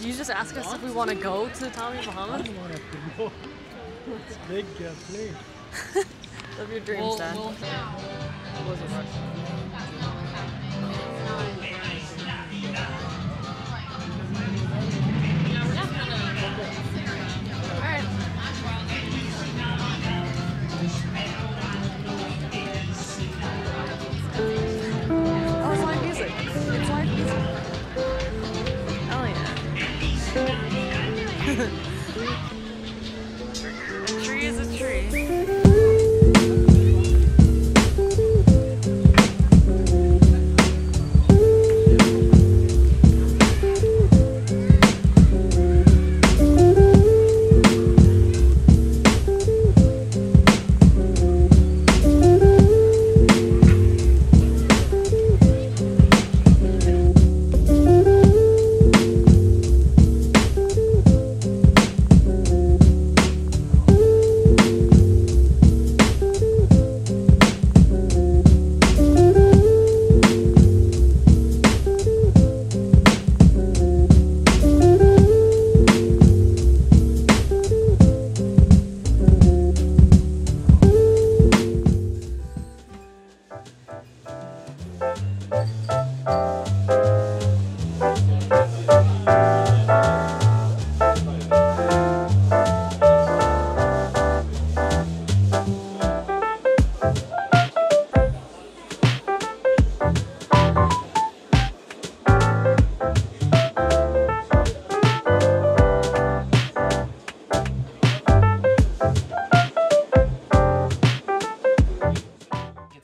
you just ask us if we want to go to Tommy Bahama? I don't want to go. It's a big plane. Live your dreams, Dad. Oh, it's live music. It's live music. Hell yeah. A tree is a tree.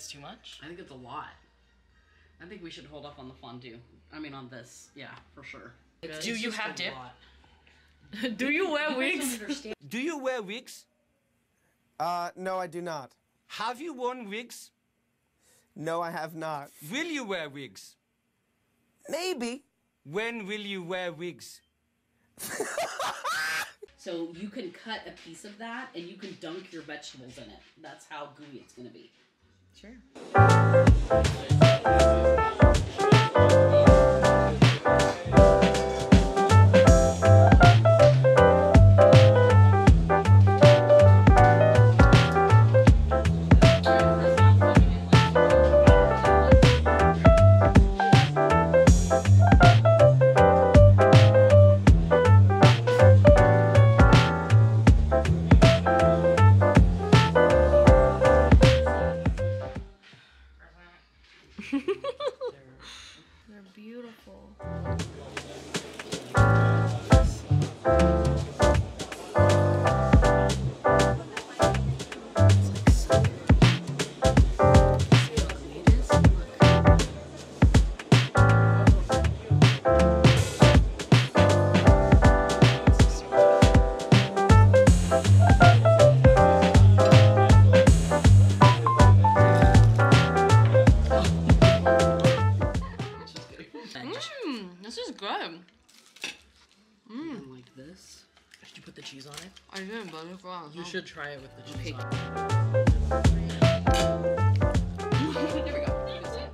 Too much? I think it's a lot. I think we should hold off on the fondue. I mean on this. Yeah, for sure. Do you have dip? Do you wear wigs? Do you wear wigs? No, I do not. Have you worn wigs? No, I have not. Will you wear wigs? Maybe. When will you wear wigs? So you can cut a piece of that and you can dunk your vegetables in it. That's how gooey it's gonna be. Sure. They're beautiful. This is good. Like this. Did you put the cheese on it? I didn't, but it's wrong. You should try it with the cheese Okay. on it. There we go. You can see it.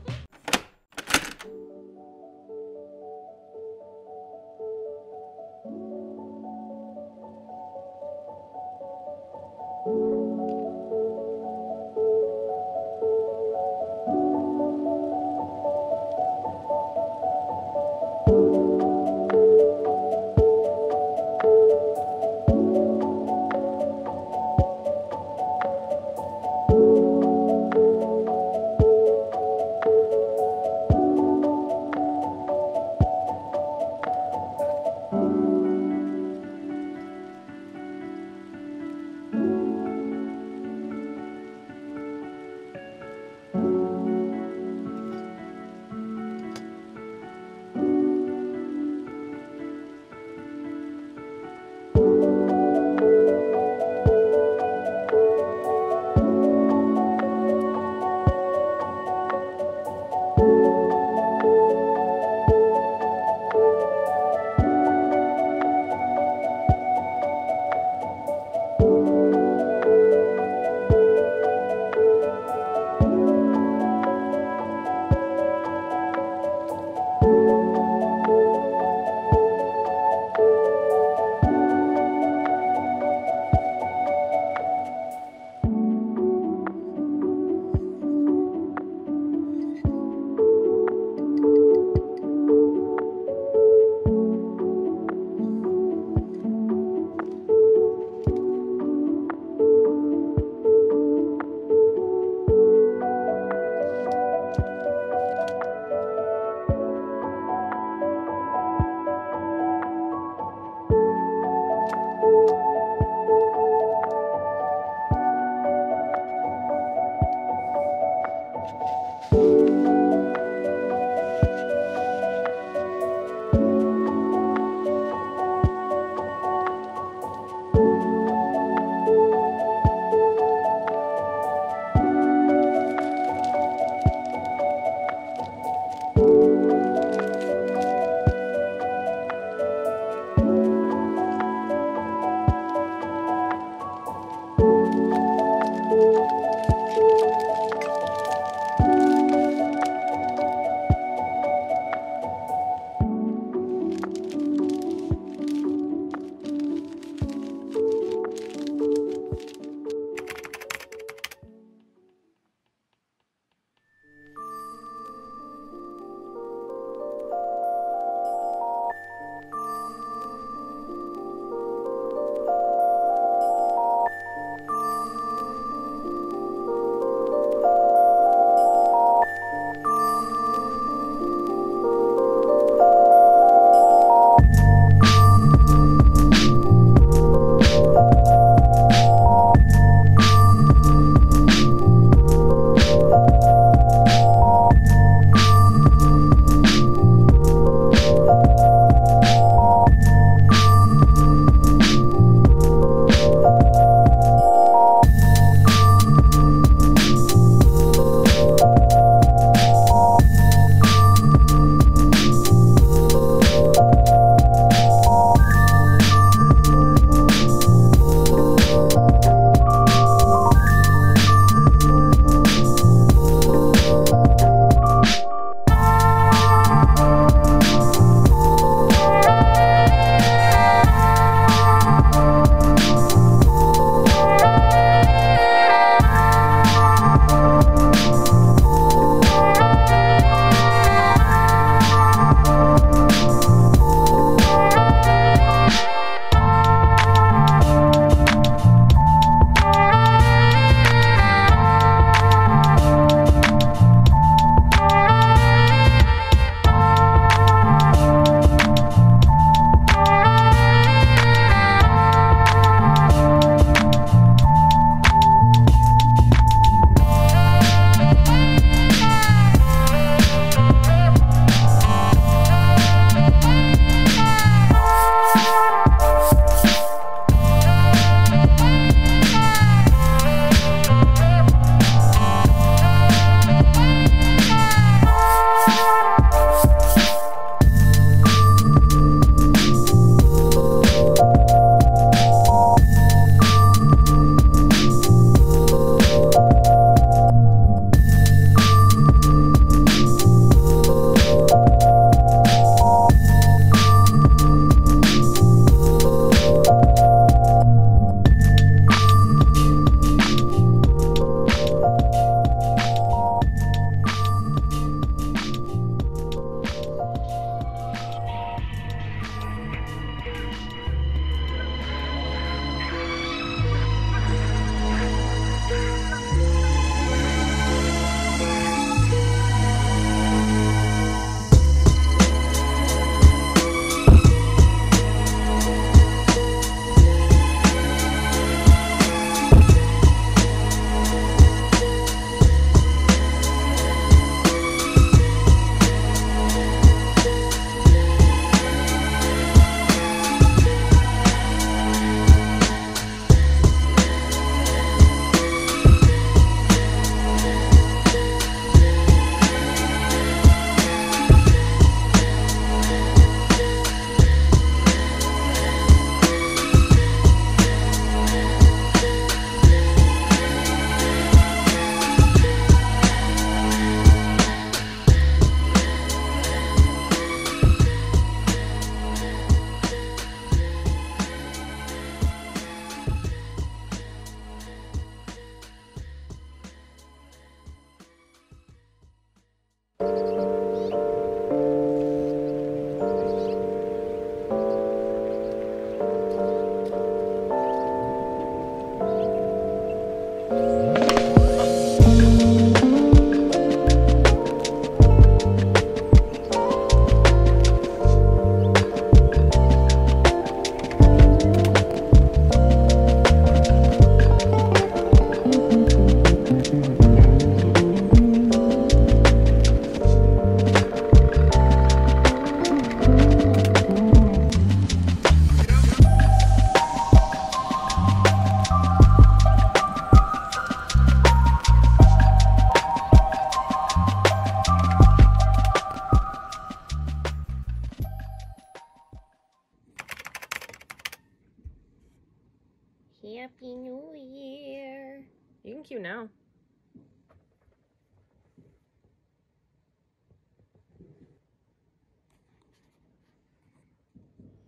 looking cute now.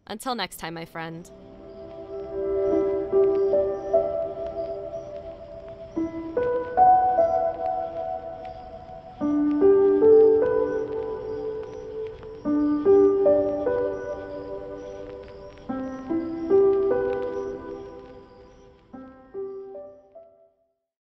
Until next time, my friend.